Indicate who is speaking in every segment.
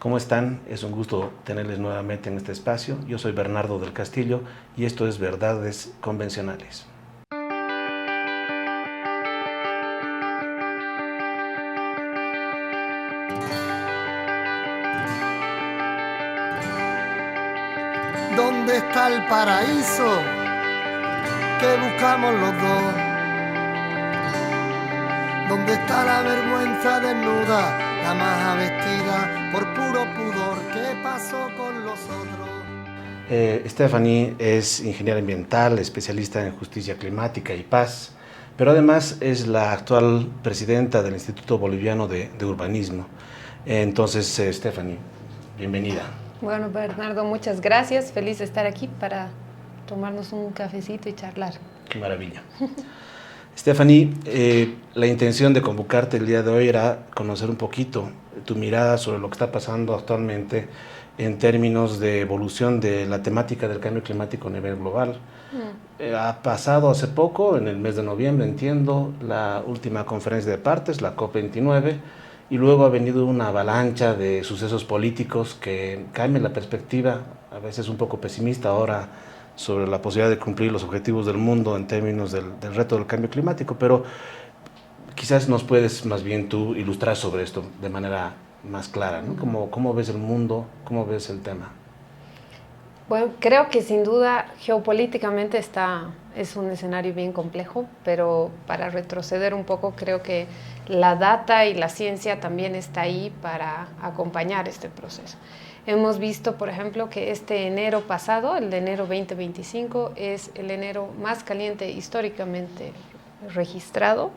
Speaker 1: ¿Cómo están? Es un gusto tenerles nuevamente en este espacio. Yo soy Bernardo del Castillo y esto es Verdades Convencionales.
Speaker 2: ¿Dónde está el paraíso que buscamos los dos? ¿Dónde está la vergüenza desnuda, la maja vestida por puro pudor? ¿Qué pasó con los otros?
Speaker 1: Stephanie es ingeniera ambiental, especialista en justicia climática y paz, pero además es la actual presidenta del Instituto Boliviano de Urbanismo. Entonces, Stephanie, bienvenida.
Speaker 3: Bueno, Bernardo, muchas gracias. Feliz de estar aquí para tomarnos un cafecito y charlar.
Speaker 1: Qué maravilla. Stephanie, la intención de convocarte el día de hoy era conocer un poquito tu mirada sobre lo que está pasando actualmente en términos de evolución de la temática del cambio climático a nivel global. Ha pasado hace poco, en el mes de noviembre, entiendo, la última conferencia de partes, la COP29, y luego ha venido una avalancha de sucesos políticos que cambian la perspectiva, a veces un poco pesimista ahora, sobre la posibilidad de cumplir los objetivos del mundo en términos del reto del cambio climático, pero quizás nos puedes más bien tú ilustrar sobre esto de manera más clara, ¿no? ¿Cómo ves el mundo? ¿Cómo ves el tema?
Speaker 3: Bueno, creo que sin duda geopolíticamente es un escenario bien complejo, pero para retroceder un poco creo que la data y la ciencia también está ahí para acompañar este proceso. Hemos visto, por ejemplo, que este enero pasado, el de enero 2025, es el enero más caliente históricamente registrado.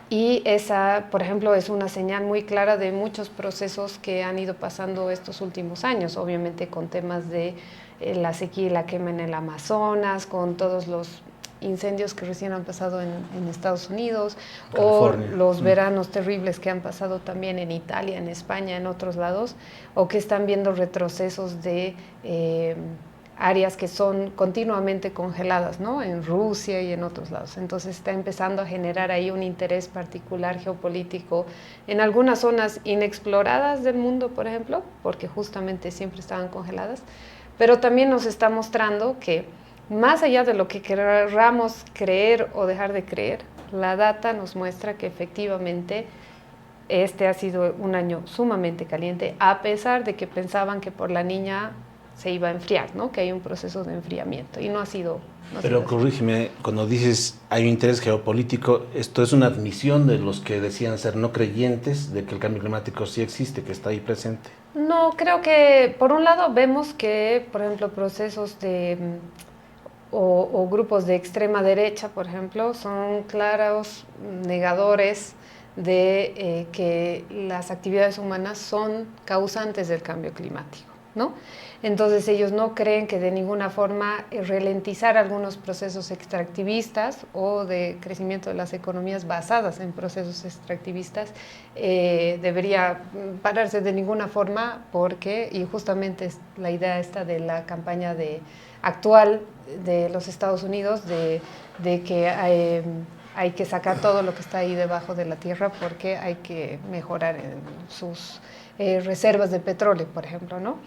Speaker 3: Y esa, por ejemplo, es una señal muy clara de muchos procesos que han ido pasando estos últimos años, obviamente con temas de la sequía y la quema en el Amazonas, con todos los incendios que recién han pasado en Estados Unidos, California, o los veranos terribles que han pasado también en Italia, en España, en otros lados, o que están viendo retrocesos de áreas que son continuamente congeladas, ¿no? En Rusia y en otros lados. Entonces está empezando a generar ahí un interés particular geopolítico en algunas zonas inexploradas del mundo, por ejemplo, porque justamente siempre estaban congeladas, pero también nos está mostrando que más allá de lo que queramos creer o dejar de creer, la data nos muestra que efectivamente este ha sido un año sumamente caliente, a pesar de que pensaban que por la niña se iba a enfriar, ¿no? Que hay un proceso de enfriamiento y no ha sido.
Speaker 1: Pero corrígeme, cuando dices hay un interés geopolítico, ¿esto es una admisión de los que decían ser no creyentes de que el cambio climático sí existe, que está ahí presente?
Speaker 3: No, creo que por un lado vemos que, por ejemplo, procesos o grupos de extrema derecha, por ejemplo, son claros negadores de que las actividades humanas son causantes del cambio climático, ¿no? Entonces ellos no creen que de ninguna forma ralentizar algunos procesos extractivistas o de crecimiento de las economías basadas en procesos extractivistas debería pararse de ninguna forma porque, y justamente es la idea esta de la campaña actual de los Estados Unidos de que hay que sacar todo lo que está ahí debajo de la tierra porque hay que mejorar sus reservas de petróleo, por ejemplo, ¿no?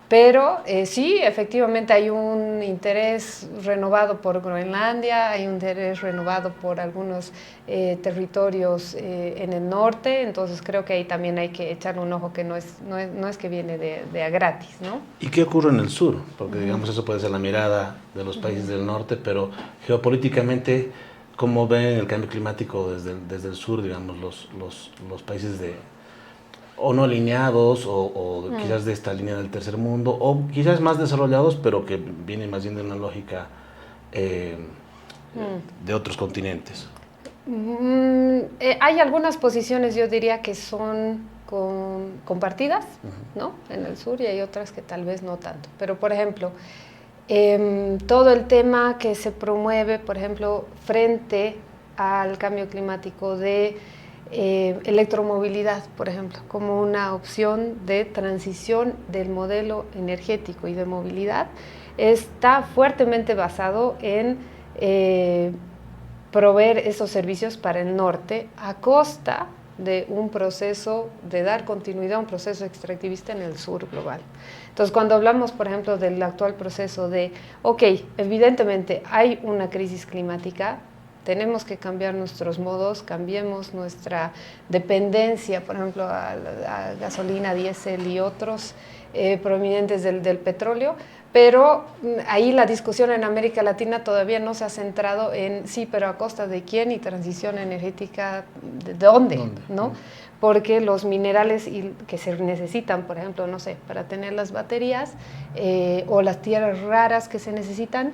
Speaker 3: Pero sí, efectivamente hay un interés renovado por Groenlandia, hay un interés renovado por algunos territorios en el norte, entonces creo que ahí también hay que echarle un ojo que no es que viene de a gratis, ¿no?
Speaker 1: ¿Y qué ocurre en el sur? Porque digamos eso puede ser la mirada de los países del norte, pero geopolíticamente, ¿cómo ven el cambio climático desde el sur, digamos, los países o no alineados, o quizás de esta línea del tercer mundo, o quizás más desarrollados, pero que vienen más bien de una lógica de otros continentes?
Speaker 3: Hay algunas posiciones, yo diría, que son compartidas, ¿no? En el sur, y hay otras que tal vez no tanto. Pero, por ejemplo, todo el tema que se promueve, por ejemplo, frente al cambio climático de electromovilidad, por ejemplo, como una opción de transición del modelo energético y de movilidad, está fuertemente basado en proveer esos servicios para el norte a costa de un proceso, de dar continuidad a un proceso extractivista en el sur global. Entonces, cuando hablamos, por ejemplo, del actual proceso de, ok, evidentemente hay una crisis climática, tenemos que cambiar nuestros modos, cambiemos nuestra dependencia, por ejemplo, a gasolina, diésel y otros provenientes del petróleo, pero ahí la discusión en América Latina todavía no se ha centrado en sí, pero a costa de quién y transición energética de dónde, ¿no? Porque los minerales que se necesitan, por ejemplo, no sé, para tener las baterías o las tierras raras que se necesitan,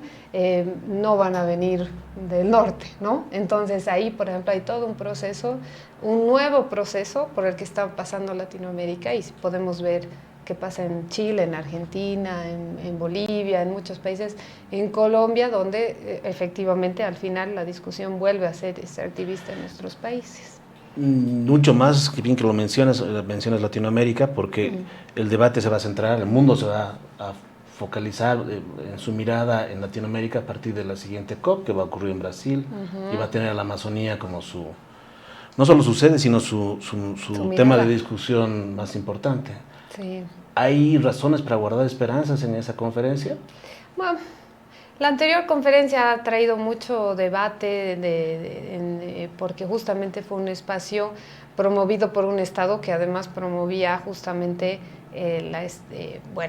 Speaker 3: no van a venir del norte, ¿no? Entonces ahí, por ejemplo, hay todo un proceso, un nuevo proceso por el que está pasando Latinoamérica y podemos ver qué pasa en Chile, en Argentina, en Bolivia, en muchos países, en Colombia, donde efectivamente al final la discusión vuelve a ser extractivista en nuestros países.
Speaker 1: Mucho más, que bien que lo mencionas Latinoamérica, porque el debate se va a centrar, el mundo se va a focalizar en su mirada en Latinoamérica a partir de la siguiente COP, que va a ocurrir en Brasil, y va a tener a la Amazonía como su, no solo su sede, sino su tema de discusión más importante.
Speaker 3: Sí.
Speaker 1: ¿Hay razones para guardar esperanzas en esa conferencia?
Speaker 3: Bueno, la anterior conferencia ha traído mucho debate porque justamente fue un espacio promovido por un Estado que además promovía justamente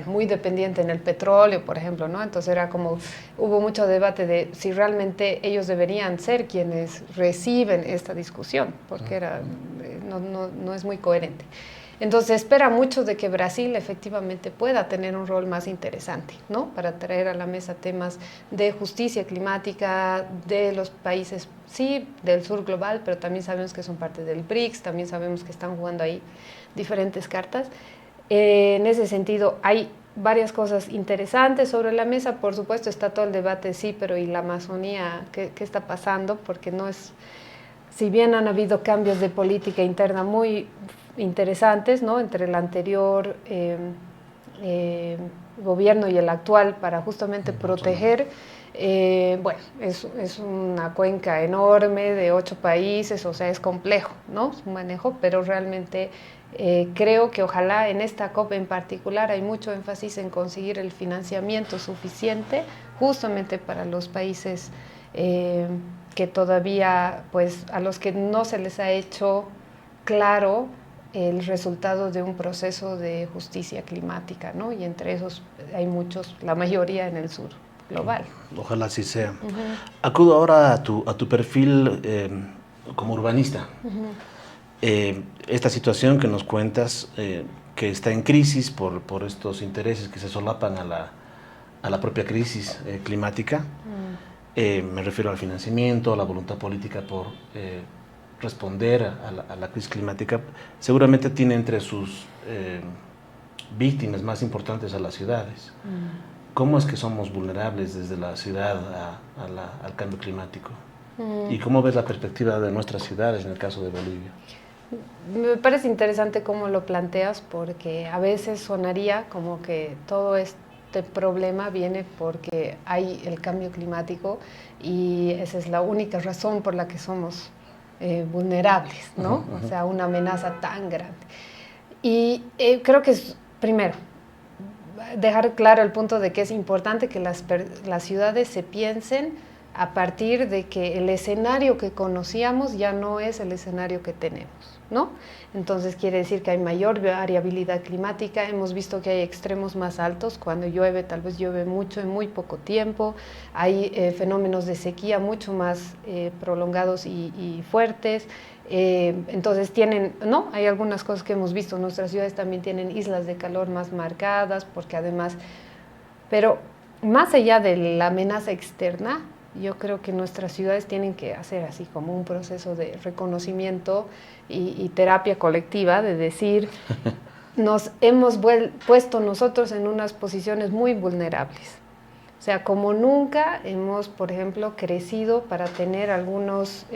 Speaker 3: muy dependiente en el petróleo, por ejemplo, ¿no? Entonces era como, hubo mucho debate de si realmente ellos deberían ser quienes reciben esta discusión, porque no es muy coherente. Entonces se espera mucho de que Brasil efectivamente pueda tener un rol más interesante, ¿no? Para traer a la mesa temas de justicia climática de los países, sí, del sur global, pero también sabemos que son parte del BRICS, también sabemos que están jugando ahí diferentes cartas. En ese sentido hay varias cosas interesantes sobre la mesa, por supuesto está todo el debate, sí, pero ¿y la Amazonía? ¿Qué está pasando? Porque no es, si bien han habido cambios de política interna muy interesantes, ¿no? Entre el anterior gobierno y el actual para justamente proteger, es una cuenca enorme de 8 países, o sea, es complejo, ¿no? Su manejo, pero realmente creo que ojalá en esta COP en particular hay mucho énfasis en conseguir el financiamiento suficiente justamente para los países que todavía, pues, a los que no se les ha hecho claro el resultado de un proceso de justicia climática, ¿no? Y entre esos hay muchos, la mayoría en el sur global.
Speaker 1: Ojalá así sea. Acudo ahora a tu perfil como urbanista. Esta situación que nos cuentas, que está en crisis por estos intereses que se solapan a la propia crisis climática, me refiero al financiamiento, a la voluntad política por responder a la crisis climática, seguramente tiene entre sus víctimas más importantes a las ciudades. ¿Cómo es que somos vulnerables desde la ciudad al cambio climático? ¿Y cómo ves la perspectiva de nuestras ciudades en el caso de Bolivia?
Speaker 3: Me parece interesante cómo lo planteas, porque a veces sonaría como que todo este problema viene porque hay el cambio climático y esa es la única razón por la que somos vulnerables, ¿no? O sea, una amenaza tan grande. Y creo que es, primero, dejar claro el punto de que es importante que las ciudades se piensen a partir de que el escenario que conocíamos ya no es el escenario que tenemos, ¿no? Entonces quiere decir que hay mayor variabilidad climática, hemos visto que hay extremos más altos, cuando llueve tal vez llueve mucho en muy poco tiempo, hay fenómenos de sequía mucho más prolongados y fuertes, entonces hay algunas cosas que hemos visto, nuestras ciudades también tienen islas de calor más marcadas, porque además, pero más allá de la amenaza externa, yo creo que nuestras ciudades tienen que hacer así como un proceso de reconocimiento y terapia colectiva, de decir, nos hemos puesto nosotros en unas posiciones muy vulnerables. O sea, como nunca hemos, por ejemplo, crecido para tener algunos,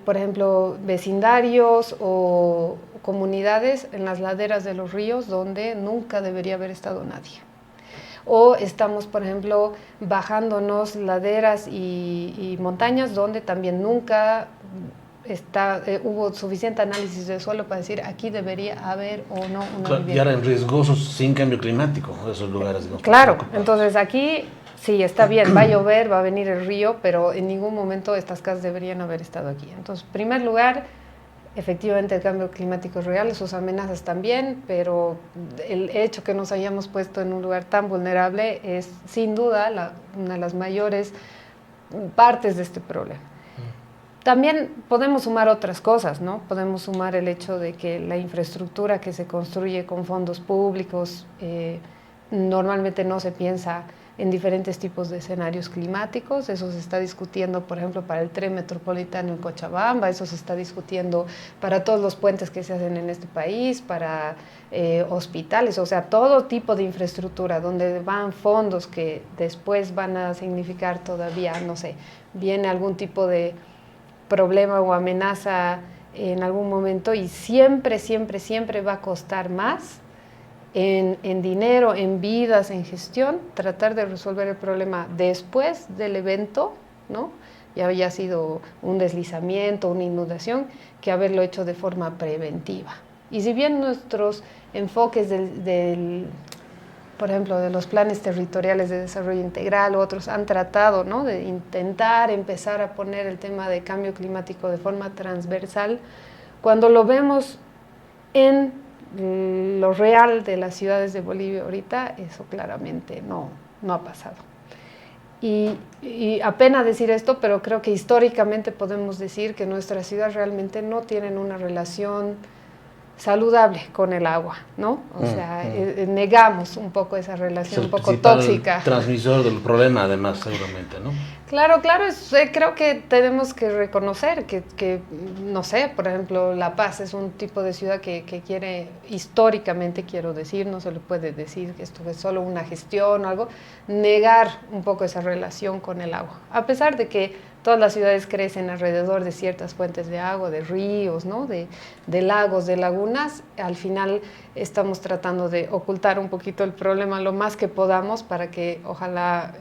Speaker 3: por ejemplo, vecindarios o comunidades en las laderas de los ríos donde nunca debería haber estado nadie. O estamos, por ejemplo, bajándonos laderas y montañas donde también nunca hubo suficiente análisis de suelo para decir aquí debería haber o no una
Speaker 1: Claro,
Speaker 3: vivienda.
Speaker 1: y ahora en riesgosos sin cambio climático, esos lugares. ¿No?
Speaker 3: Claro, entonces aquí sí, está bien, va a llover, va a venir el río, pero en ningún momento estas casas deberían haber estado aquí. Entonces, en primer lugar, efectivamente el cambio climático es real, sus amenazas también, pero el hecho que nos hayamos puesto en un lugar tan vulnerable es sin duda una de las mayores partes de este problema. También podemos sumar otras cosas, ¿no? Podemos sumar el hecho de que la infraestructura que se construye con fondos públicos normalmente no se piensa en diferentes tipos de escenarios climáticos. Eso se está discutiendo, por ejemplo, para el tren metropolitano en Cochabamba, eso se está discutiendo para todos los puentes que se hacen en este país, para hospitales, o sea, todo tipo de infraestructura donde van fondos que después van a significar todavía, no sé, viene algún tipo de problema o amenaza en algún momento y siempre va a costar más en dinero, en vidas, en gestión, tratar de resolver el problema después del evento, ¿no? Ya haya sido un deslizamiento, una inundación, que haberlo hecho de forma preventiva. Y si bien nuestros enfoques por ejemplo, de los planes territoriales de desarrollo integral, otros han tratado, ¿no?, de intentar empezar a poner el tema de cambio climático de forma transversal, cuando lo vemos en lo real de las ciudades de Bolivia ahorita, eso claramente no ha pasado. Y apena decir esto, pero creo que históricamente podemos decir que nuestras ciudades realmente no tienen una relación saludable con el agua, ¿no? O sea, negamos un poco esa relación un poco tóxica.
Speaker 1: Transmisor del problema, además, seguramente, ¿no?
Speaker 3: Claro, creo que tenemos que reconocer que, no sé, por ejemplo, La Paz es un tipo de ciudad que quiere, históricamente quiero decir, no se le puede decir que esto es solo una gestión o algo, negar un poco esa relación con el agua, a pesar de que todas las ciudades crecen alrededor de ciertas fuentes de agua, de ríos, ¿no?, de lagos, de lagunas. Al final estamos tratando de ocultar un poquito el problema lo más que podamos para que ojalá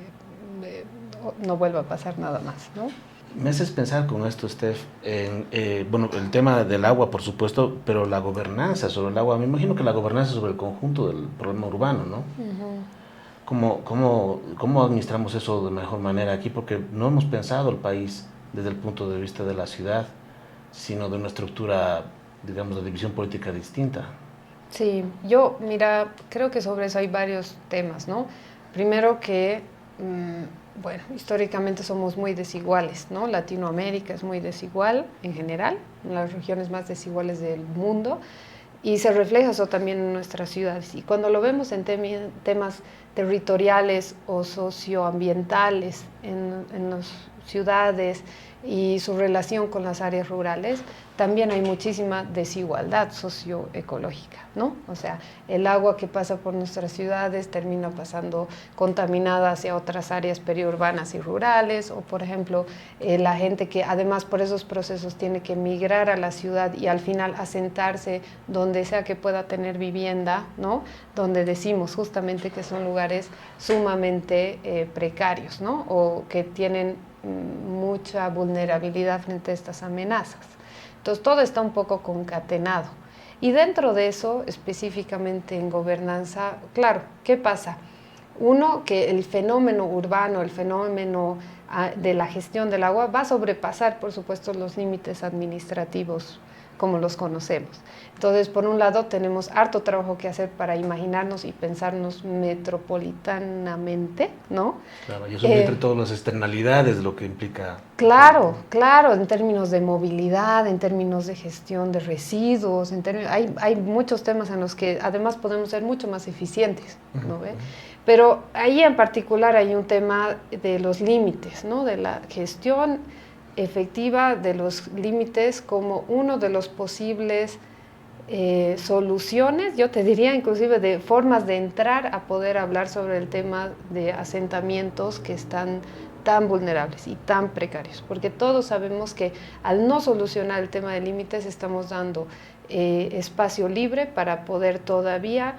Speaker 3: no vuelva a pasar nada más, ¿no?
Speaker 1: Me haces pensar con esto, Steph, en el tema del agua, por supuesto, pero la gobernanza sobre el agua. Me imagino que la gobernanza sobre el conjunto del problema urbano, ¿no? Uh-huh. ¿Cómo administramos eso de mejor manera aquí? Porque no hemos pensado el país desde el punto de vista de la ciudad, sino de una estructura, digamos, de división política distinta.
Speaker 3: Sí, mira, creo que sobre eso hay varios temas, ¿no? Primero que, históricamente somos muy desiguales, ¿no? Latinoamérica es muy desigual en general, en las regiones más desiguales del mundo, y se refleja eso también en nuestras ciudades. Y cuando lo vemos en temas territoriales o socioambientales en las ciudades y su relación con las áreas rurales, también hay muchísima desigualdad socioecológica, ¿no? O sea, el agua que pasa por nuestras ciudades termina pasando contaminada hacia otras áreas periurbanas y rurales, o por ejemplo, la gente que además por esos procesos tiene que migrar a la ciudad y al final asentarse donde sea que pueda tener vivienda, ¿no? Donde decimos justamente que son lugares sumamente precarios, ¿no? O que tienen mucha vulnerabilidad frente a estas amenazas. Entonces todo está un poco concatenado. Y dentro de eso, específicamente en gobernanza, claro, ¿qué pasa? Uno, que el fenómeno urbano, el fenómeno de la gestión del agua va a sobrepasar, por supuesto, los límites administrativos como los conocemos. Entonces, por un lado, tenemos harto trabajo que hacer para imaginarnos y pensarnos metropolitanamente, ¿no?
Speaker 1: Claro, y eso entre todas las externalidades, lo que implica...
Speaker 3: Claro, en términos de movilidad, en términos de gestión de residuos, hay muchos temas en los que además podemos ser mucho más eficientes, ¿no ve? Pero ahí en particular hay un tema de los límites, ¿no? De la gestión efectiva de los límites como uno de los posibles soluciones, yo te diría inclusive de formas de entrar a poder hablar sobre el tema de asentamientos que están tan vulnerables y tan precarios, porque todos sabemos que al no solucionar el tema de límites estamos dando espacio libre para poder todavía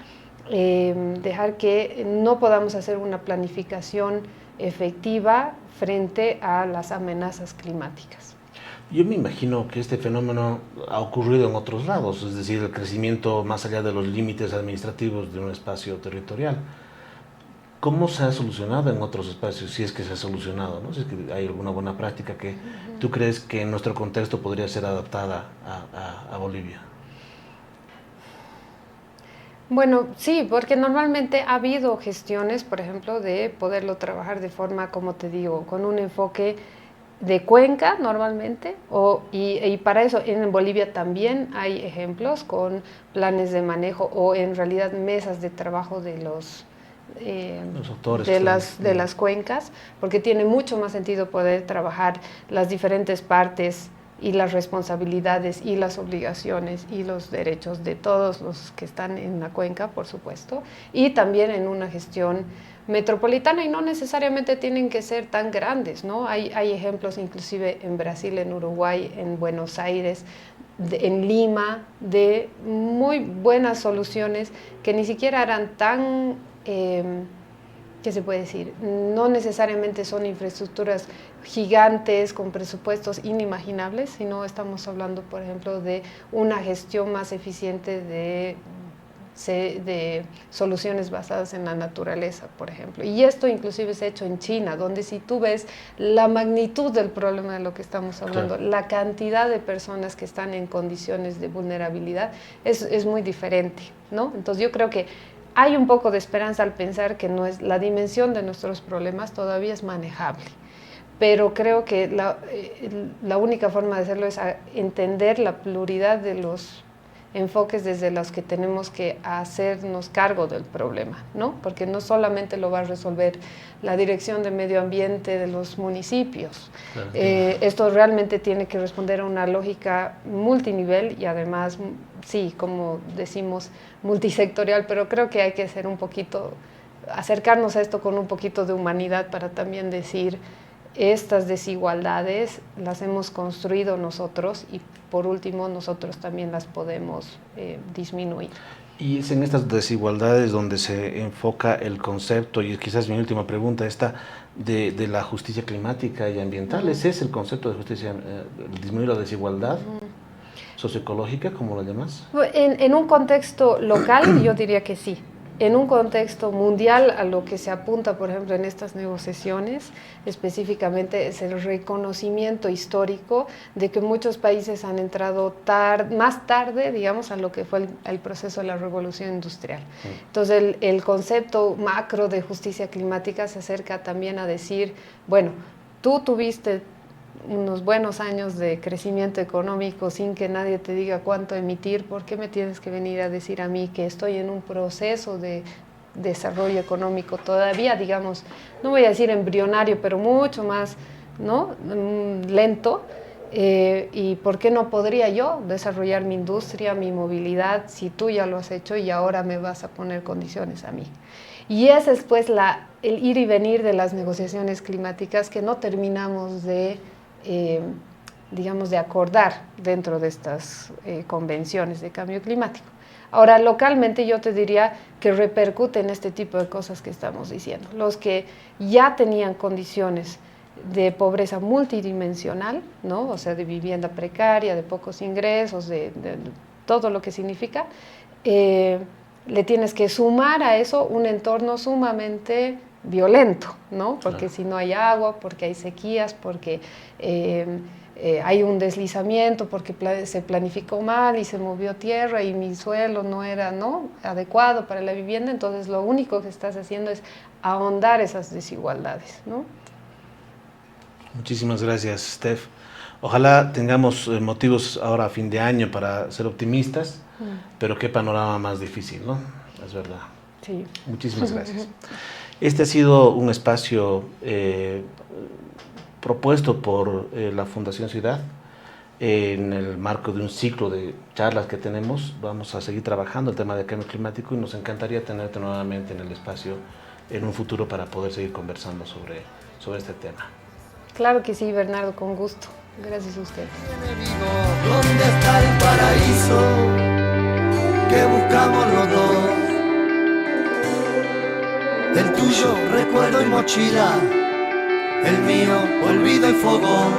Speaker 3: dejar que no podamos hacer una planificación efectiva frente a las amenazas climáticas.
Speaker 1: Yo me imagino que este fenómeno ha ocurrido en otros lados, es decir, el crecimiento más allá de los límites administrativos de un espacio territorial. ¿Cómo se ha solucionado en otros espacios, si es que se ha solucionado, ¿no? Si es que hay alguna buena práctica que tú crees que en nuestro contexto podría ser adaptada a Bolivia?
Speaker 3: Bueno, sí, porque normalmente ha habido gestiones, por ejemplo, de poderlo trabajar de forma, como te digo, con un enfoque de cuenca normalmente, y para eso en Bolivia también hay ejemplos con planes de manejo o en realidad mesas de trabajo de
Speaker 1: Los autores
Speaker 3: de las cuencas, porque tiene mucho más sentido poder trabajar las diferentes partes y las responsabilidades y las obligaciones y los derechos de todos los que están en la cuenca, por supuesto, y también en una gestión metropolitana, y no necesariamente tienen que ser tan grandes, ¿no? Hay ejemplos inclusive en Brasil, en Uruguay, en Buenos Aires, en Lima, de muy buenas soluciones que ni siquiera eran tan, ¿qué se puede decir? No necesariamente son infraestructuras gigantes con presupuestos inimaginables, sino estamos hablando, por ejemplo, de una gestión más eficiente de soluciones basadas en la naturaleza, por ejemplo. Y esto inclusive se ha hecho en China, donde si tú ves la magnitud del problema de lo que estamos hablando, claro, la cantidad de personas que están en condiciones de vulnerabilidad es muy diferente, ¿no? Entonces yo creo que hay un poco de esperanza al pensar que la dimensión de nuestros problemas todavía es manejable. Pero creo que la única forma de hacerlo es entender la pluralidad de los enfoques desde los que tenemos que hacernos cargo del problema, ¿no? Porque no solamente lo va a resolver la Dirección de Medio Ambiente de los municipios. Claro. Esto realmente tiene que responder a una lógica multinivel y además, sí, como decimos, multisectorial, pero creo que hay que ser acercarnos a esto con un poquito de humanidad para también decir, estas desigualdades las hemos construido nosotros y por último nosotros también las podemos disminuir.
Speaker 1: Y es en estas desigualdades donde se enfoca el concepto, y quizás mi última pregunta, esta de la justicia climática y ambiental. ¿Ese es el concepto de justicia, disminuir la desigualdad socioecológica, como lo llamas?
Speaker 3: En un contexto local yo diría que sí. En un contexto mundial, a lo que se apunta, por ejemplo, en estas negociaciones, específicamente es el reconocimiento histórico de que muchos países han entrado más tarde, digamos, a lo que fue el proceso de la revolución industrial. Entonces, el concepto macro de justicia climática se acerca también a decir, bueno, tú tuviste unos buenos años de crecimiento económico sin que nadie te diga cuánto emitir, ¿por qué me tienes que venir a decir a mí que estoy en un proceso de desarrollo económico todavía, digamos, no voy a decir embrionario, pero mucho más, ¿no?, lento, y por qué no podría yo desarrollar mi industria, mi movilidad, si tú ya lo has hecho y ahora me vas a poner condiciones a mí? Y ese es pues el ir y venir de las negociaciones climáticas que no terminamos de digamos, de acordar dentro de estas convenciones de cambio climático. Ahora, localmente yo te diría que repercuten este tipo de cosas que estamos diciendo. Los que ya tenían condiciones de pobreza multidimensional, ¿no?, o sea, de vivienda precaria, de pocos ingresos, de todo lo que significa, le tienes que sumar a eso un entorno sumamente violento, ¿no? Porque claro, si no hay agua, porque hay sequías, porque hay un deslizamiento, porque se planificó mal y se movió tierra y mi suelo no era, ¿no?, adecuado para la vivienda, entonces lo único que estás haciendo es ahondar esas desigualdades, ¿no?
Speaker 1: Muchísimas gracias, Steph. Ojalá tengamos motivos ahora a fin de año para ser optimistas, pero qué panorama más difícil, ¿no? Es verdad.
Speaker 3: Sí.
Speaker 1: Muchísimas gracias. Este ha sido un espacio propuesto por la Fundación Ciudad en el marco de un ciclo de charlas que tenemos. Vamos a seguir trabajando el tema del cambio climático y nos encantaría tenerte nuevamente en el espacio en un futuro para poder seguir conversando sobre este tema.
Speaker 3: Claro que sí, Bernardo, con gusto. Gracias a usted.
Speaker 2: ¿Dónde está el paraíso que buscamos los dos? El tuyo, recuerdo y mochila, el mío, olvido y fogón.